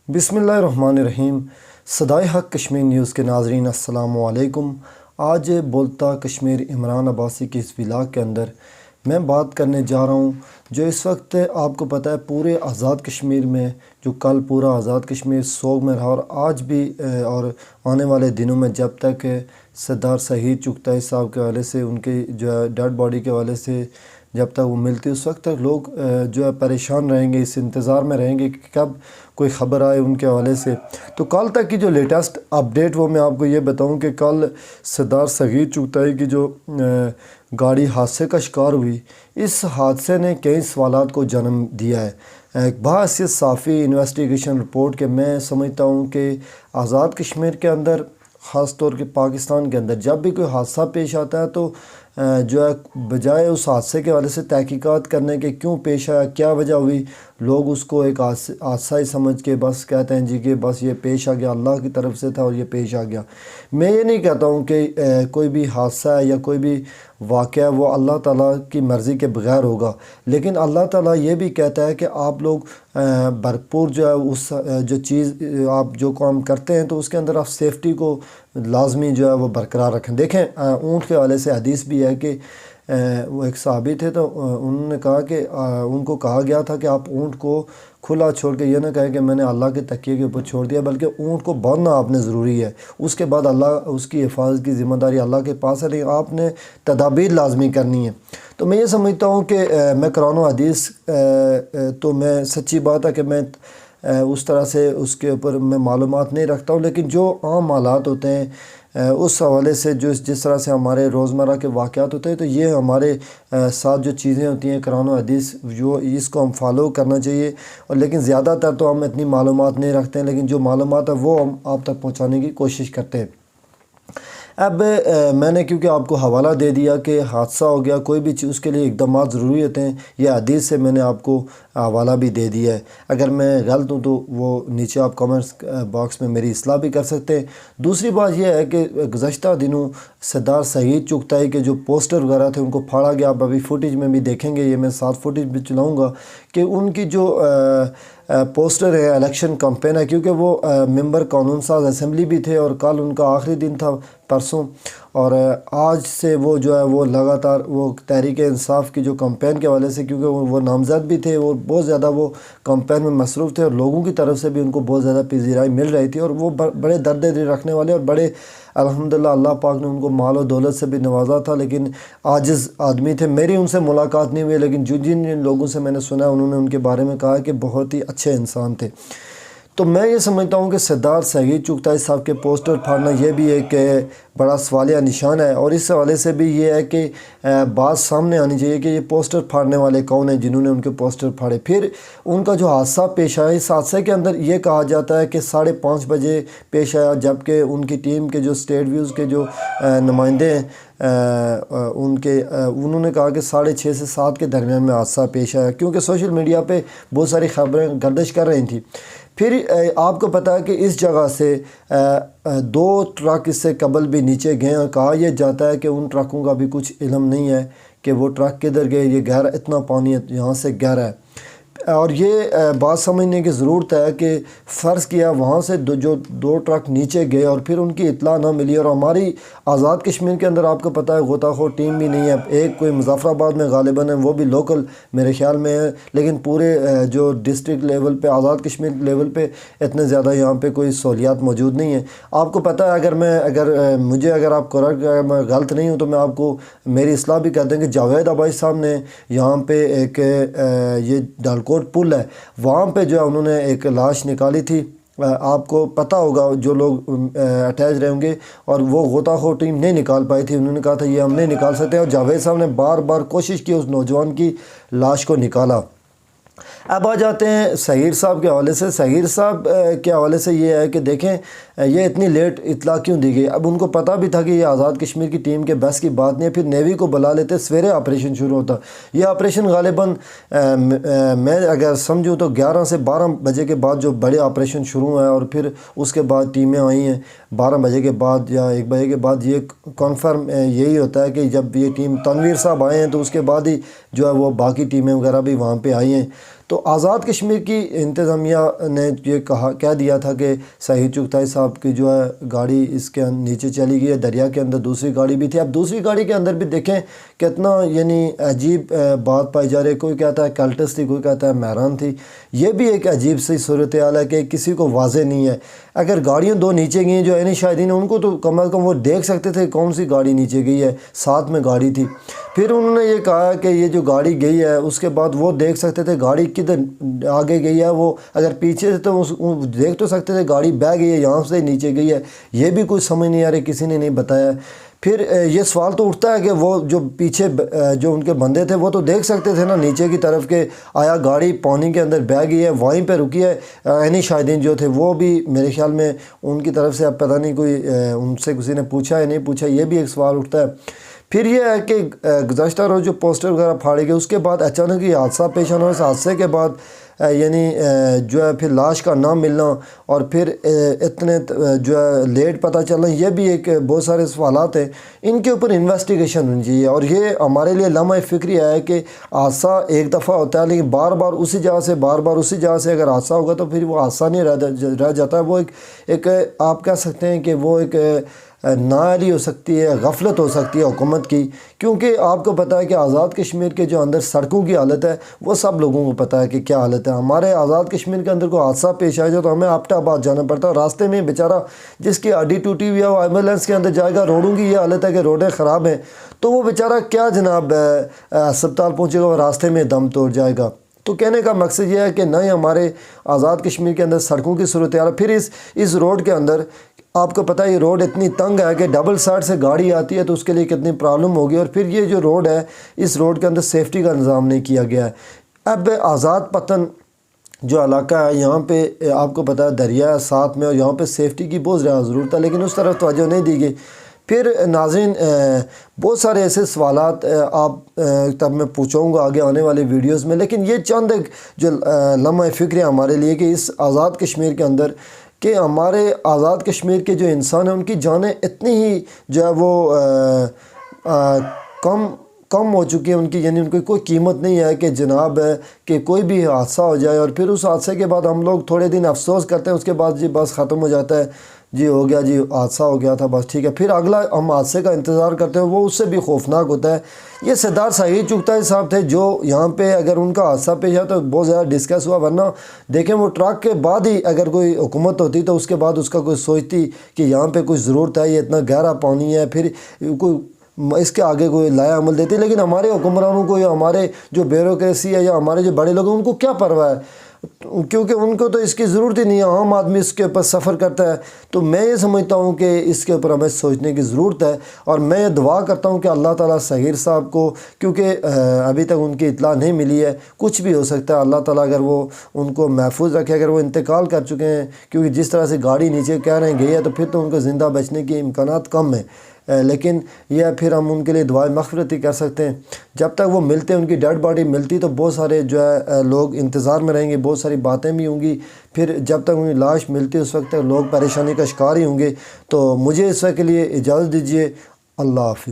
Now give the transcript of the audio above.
बिस्मिल्लाहिर्रहमानिर्रहीम। सदाए हक कश्मीर न्यूज़ के नाज़रीन अस्सलामु अलैकुम। आज बोलता कश्मीर इमरान अब्बासी की इस व्लॉग के अंदर मैं बात करने जा रहा हूँ जो इस वक्त आपको पता है पूरे आज़ाद कश्मीर में, जो कल पूरा आज़ाद कश्मीर सोग में रहा और आज भी और आने वाले दिनों में जब तक सरदार शहीद चुगताई साहब के हवाले से, उनके जो है डेड बॉडी के हवाले से जब तक वो मिलती उस वक्त तक लोग जो है परेशान रहेंगे, इस इंतज़ार में रहेंगे कि कब कोई ख़बर आए उनके हवाले से। तो कल तक की जो लेटेस्ट अपडेट वो मैं आपको ये बताऊं कि कल सरदार शहीद चुगताई की जो गाड़ी हादसे का शिकार हुई, इस हादसे ने कई सवालात को जन्म दिया है। एक बहसीयत साफ़ी इन्वेस्टिगेशन रिपोर्ट के मैं समझता हूँ कि आज़ाद कश्मीर के अंदर, ख़ास तौर के पाकिस्तान के अंदर जब भी कोई हादसा पेश आता है तो जो है बजाय उस हादसे के हवाले से तहकीकात करने के क्यों पेश आया, क्या वजह हुई, लोग उसको एक हादसा ही समझ के बस कहते हैं जी कि बस ये पेश आ गया, अल्लाह की तरफ से था और ये पेश आ गया। मैं ये नहीं कहता हूँ कि कोई भी हादसा है या कोई भी वाक़या वो अल्लाह ताला की मर्ज़ी के बग़ैर होगा, लेकिन अल्लाह ताला ये भी कहता है कि आप लोग भरपूर जो है उस जो चीज़ आप जो काम करते हैं तो उसके अंदर आप सेफ्टी को लाजमी जो है वो बरकरार रखें। देखें ऊँट के हवाले से हदीस भी है कि वो एक सहाबी थे तो उन्होंने कहा कि उनको कहा गया था कि आप ऊँट को खुला छोड़ के ये ना कहें कि मैंने अल्लाह के तकिए के ऊपर छोड़ दिया, बल्कि ऊँट को बांधना आपने ज़रूरी है। उसके बाद अल्लाह उसकी हिफाजत की ज़िम्मेदारी अल्लाह के पास है, लेकिन आपने तदाबीर लाजमी करनी है। तो मैं ये समझता हूँ कि मैं कुरान व हदीस तो मैं सच्ची बात है कि मैं उस तरह से उसके ऊपर मैं मालूमात नहीं रखता हूँ, लेकिन जो आम हालात होते हैं उस हवाले से जो जिस तरह से हमारे रोज़मर्रा के वाक़यात होते हैं तो ये हमारे साथ जो चीज़ें होती हैं कुरान व हदीस जो इसको हम फॉलो करना चाहिए। और लेकिन ज़्यादातर तो हम इतनी मालूमात नहीं रखते हैं, लेकिन जो मालूमात है वो हम आप तक पहुँचाने की कोशिश करते हैं। अब मैंने क्योंकि आपको हवाला दे दिया कि हादसा हो गया, कोई भी चीज़ उसके लिए इक़दाम ज़रूरी होते हैं, यह हदीस से मैंने आपको हवाला भी दे दिया है। अगर मैं गलत हूँ तो वो नीचे आप कमेंट्स बॉक्स में मेरी इस्लाह भी कर सकते हैं। दूसरी बात यह है कि गुज़श्ता दिनों सरदार शहीद चुगताई के जो पोस्टर वगैरह थे उनको फाड़ा गया। आप अभी फुटेज में भी देखेंगे, ये मैं साथ फुटेज भी चलाऊँगा कि उनकी जो पोस्टर है इलेक्शन कैंपेन है, क्योंकि वो मेंबर कानून साज असेंबली भी थे और कल उनका आखिरी दिन था परसों, और आज से वो जो है वो लगातार वो तहरीक इंसाफ की जो कैंपेन के हवाले से, क्योंकि वो नामज़द भी थे, वो बहुत ज़्यादा वो कैंपेन में मसरूफ़ थे और लोगों की तरफ से भी उनको बहुत ज़्यादा पजीराई मिल रही थी और वो बड़े दर्द दिल रखने वाले और बड़े अल्हम्दुलिल्लाह अल्लाह पाक ने उनको माल और दौलत से भी नवाजा था, लेकिन आजिज़ आदमी थे। मेरी उनसे मुलाकात नहीं हुई, लेकिन जिन लोगों से मैंने सुना उन्होंने उनके बारे में कहा कि बहुत ही अच्छे इंसान थे। तो मैं ये समझता हूँ कि सरदार शहीद चुगताई साहब के पोस्टर फाड़ना ये भी एक बड़ा सवालिया निशान है, और इस हवाले से भी ये है कि बात सामने आनी चाहिए कि ये पोस्टर फाड़ने वाले कौन हैं जिन्होंने उनके पोस्टर फाड़े। फिर उनका जो हादसा पेश आया, इस हादसे के अंदर ये कहा जाता है कि 5:30 बजे पेश आया, जबकि उनकी टीम के जो स्टेट व्यूज़ के जो नुमाइंदे हैं उन्होंने कहा कि 6:30 से 7 के दरमियान में हादसा पेश आया, क्योंकि सोशल मीडिया पे बहुत सारी खबरें गर्दिश कर रही थी। फिर आपको पता है कि इस जगह से 2 ट्रक इससे कबल भी नीचे गए और कहा यह जाता है कि उन ट्रकों का भी कुछ इल्म नहीं है कि वो ट्रक किधर गए, ये गहरा इतना पानी है यहाँ से गहरा है। और ये बात समझने की ज़रूरत है कि फ़र्ज़ किया वहाँ से जो 2 ट्रक नीचे गए और फिर उनकी इत्ला ना मिली, और हमारी आज़ाद कश्मीर के अंदर आपको पता है गोताखोर टीम भी नहीं है। एक कोई मुज़फ़्फ़राबाद में गालिबन है, वो भी लोकल मेरे ख़्याल में है, लेकिन पूरे जो डिस्ट्रिक्ट लेवल पे, आज़ाद कश्मीर लेवल पे इतने ज़्यादा यहाँ पे कोई सहूलियात मौजूद नहीं है। आपको पता है अगर आप करेक्ट, मैं गलत नहीं हूँ तो मैं आपको मेरी इस्लाह भी कर दें कि जावेद अबाई साहब ने यहाँ पे एक ये डालकोट पुल है, वहाँ पे जो है उन्होंने एक लाश निकाली थी। आपको पता होगा जो लोग अटैच रहे होंगे, और वो गोताखोर टीम नहीं निकाल पाई थी। उन्होंने कहा था ये हम नहीं निकाल सकते, और जावेद साहब ने बार बार कोशिश की उस नौजवान की लाश को निकाला। अब आ जाते हैं सगीर साहब के हवाले से। सगीर साहब के हवाले से ये है कि देखें ये इतनी लेट इतला क्यों दी गई। अब उनको पता भी था कि ये आज़ाद कश्मीर की टीम के बस की बात नहीं है, फिर नेवी को बुला लेते, सवेरे ऑपरेशन शुरू होता। ये ऑपरेशन गालिबन मैं अगर समझूँ तो 11 से 12 बजे के बाद जो बड़े ऑपरेशन शुरू हैं, और फिर उसके बाद टीमें आई हैं 12 बजे के बाद या 1 बजे के बाद। ये कन्फर्म यही होता है कि जब ये टीम तनवीर साहब आए हैं तो उसके बाद ही जो है वो बाकी टीमें वगैरह भी वहाँ पर आई हैं। تو آزاد کشمیر کی انتظامیہ نے یہ کہہ دیا تھا کہ شہید چغتائی صاحب کی جو ہے گاڑی اس کے نیچے چلی گئی ہے دریا کے اندر، دوسری گاڑی بھی تھی۔ اب دوسری گاڑی کے اندر بھی دیکھیں کتنا یعنی عجیب بات پائی جا رہی ہے، کوئی کہتا ہے کلٹس تھی، کوئی کہتا ہے مہران تھی۔ یہ بھی ایک عجیب سی صورتحال ہے کہ کسی کو واضح نہیں ہے۔ اگر گاڑیاں دو نیچے گئیں جو عینی شاہدین ان کو تو کم از کم وہ دیکھ سکتے تھے کون سی گاڑی نیچے گئی ہے، ساتھ میں گاڑی تھی۔ پھر انہوں نے یہ کہا کہ یہ جو گاڑی گئی ہے اس کے بعد وہ دیکھ سکتے تھے گاڑی کدھر آگے گئی ہے، وہ اگر پیچھے سے تو دیکھ تو سکتے تھے گاڑی بہہ گئی ہے یہاں سے نیچے گئی ہے، یہ بھی کوئی سمجھ نہیں آ رہی، کسی نے نہیں بتایا۔ پھر یہ سوال تو اٹھتا ہے کہ وہ جو پیچھے جو ان کے بندے تھے وہ تو دیکھ سکتے تھے نا نیچے کی طرف کہ آیا گاڑی پانی کے اندر بہہ گئی ہے، وہیں پہ رکی ہے۔ عینی شاہدین جو تھے وہ بھی میرے خیال میں ان کی طرف سے اب پتہ نہیں کوئی ان سے کسی نے پوچھا یا نہیں پوچھا، یہ بھی ایک سوال اٹھتا ہے۔ پھر یہ ہے کہ گزشتہ روز جو پوسٹر وغیرہ پھاڑے گئے اس کے بعد اچانک یہ حادثہ پیش آنا، اس حادثے کے بعد یعنی جو ہے پھر لاش کا نہ ملنا اور پھر اتنے جو ہے لیٹ پتہ چلنا، یہ بھی ایک بہت سارے سوالات ہیں، ان کے اوپر انویسٹیگیشن ہونی چاہیے۔ اور یہ ہمارے لیے لمحہ فکری ہے کہ حادثہ ایک دفعہ ہوتا ہے لیکن بار بار اسی جگہ سے اگر حادثہ ہوگا تو پھر وہ حادثہ نہیں رہ جاتا ہے، وہ ایک آپ کہہ سکتے ہیں کہ وہ ایک نااہلی ہو سکتی ہے، غفلت ہو سکتی ہے حکومت کی، کیونکہ آپ کو پتہ ہے کہ آزاد کشمیر کے جو اندر سڑکوں کی حالت ہے وہ سب لوگوں کو پتہ ہے کہ کیا حالت ہے۔ ہمارے آزاد کشمیر کے اندر کوئی حادثہ پیش آئے جائے تو ہمیں آپٹا آباد جانا پڑتا ہے، راستے میں بیچارہ جس کی ہڈی ٹوٹی ہوئی ہے وہ ایمبولینس کے اندر جائے گا، روڈوں کی یہ حالت ہے کہ روڈیں خراب ہیں، تو وہ بیچارہ کیا جناب ہسپتال پہنچے گا، وہ راستے میں دم توڑ جائے گا۔ تو کہنے کا مقصد یہ ہے کہ نہ ہی ہمارے آزاد کشمیر کے اندر سڑکوں کی صورتحال، پھر اس روڈ کے اندر آپ کو پتہ ہے یہ روڈ اتنی تنگ ہے کہ ڈبل سائڈ سے گاڑی آتی ہے تو اس کے لیے کتنی پرابلم ہوگی، اور پھر یہ جو روڈ ہے اس روڈ کے اندر سیفٹی کا نظام نہیں کیا گیا ہے۔ اب آزاد پتن جو علاقہ ہے یہاں پہ آپ کو پتہ ہے دریا ہے ساتھ میں، اور یہاں پہ سیفٹی کی بہت زیادہ ضرورت ہے لیکن اس طرف توجہ نہیں دی گئی۔ پھر ناظرین بہت سارے ایسے سوالات آپ تب میں پوچھوں گا آگے آنے والے ویڈیوز میں، لیکن یہ چند ایک جو لمحہ فکر ہے ہمارے لیے کہ اس آزاد کشمیر کے اندر کہ ہمارے آزاد کشمیر کے جو انسان ہیں ان کی جانیں اتنی ہی جو ہے وہ کم ہو چکی ہیں ان کی، یعنی ان کی کوئی قیمت نہیں ہے کہ جناب کہ کوئی بھی حادثہ ہو جائے اور پھر اس حادثے کے بعد ہم لوگ تھوڑے دن افسوس کرتے ہیں، اس کے بعد جی بس ختم ہو جاتا ہے، جی ہو گیا، جی حادثہ ہو گیا تھا بس ٹھیک ہے، پھر اگلا ہم حادثے کا انتظار کرتے ہیں، وہ اس سے بھی خوفناک ہوتا ہے۔ یہ سردار شہید چغتائی صاحب تھے جو یہاں پہ اگر ان کا حادثہ پیش آیا تو بہت زیادہ ڈسکس ہوا، ورنہ دیکھیں وہ ٹرک کے بعد ہی اگر کوئی حکومت ہوتی تو اس کے بعد اس کا کوئی سوچتی کہ یہاں پہ کوئی ضرورت ہے، یہ اتنا گہرا پانی ہے، پھر کوئی اس کے آگے کوئی لایا عمل دیتی، لیکن ہمارے حکمرانوں کو یا ہمارے جو بیوروکریسی ہے یا ہمارے جو بڑے لوگ ہیں ان کو کیا پرواہ ہے، کیونکہ ان کو تو اس کی ضرورت ہی نہیں ہے، عام آدمی اس کے اوپر سفر کرتا ہے۔ تو میں یہ سمجھتا ہوں کہ اس کے اوپر ہمیں سوچنے کی ضرورت ہے، اور میں یہ دعا کرتا ہوں کہ اللہ تعالیٰ صغیر صاحب کو، کیونکہ ابھی تک ان کی اطلاع نہیں ملی ہے، کچھ بھی ہو سکتا ہے، اللہ تعالیٰ اگر وہ ان کو محفوظ رکھے، اگر وہ انتقال کر چکے ہیں، کیونکہ جس طرح سے گاڑی نیچے کہہ رہے ہیں گئی ہے تو پھر تو ان کو زندہ بچنے کے امکانات کم ہیں، لیکن یہ پھر ہم ان کے لیے دعائیں مغفرت ہی کر سکتے ہیں۔ جب تک وہ ملتے ہیں، ان کی ڈیڈ باڈی ملتی تو بہت سارے جو ہے لوگ انتظار میں رہیں گے، بہت ساری باتیں بھی ہوں گی، پھر جب تک ان کی لاش ملتی اس وقت تک لوگ پریشانی کا شکار ہی ہوں گے۔ تو مجھے اس وقت کے لیے اجازت دیجیے، اللہ حافظ۔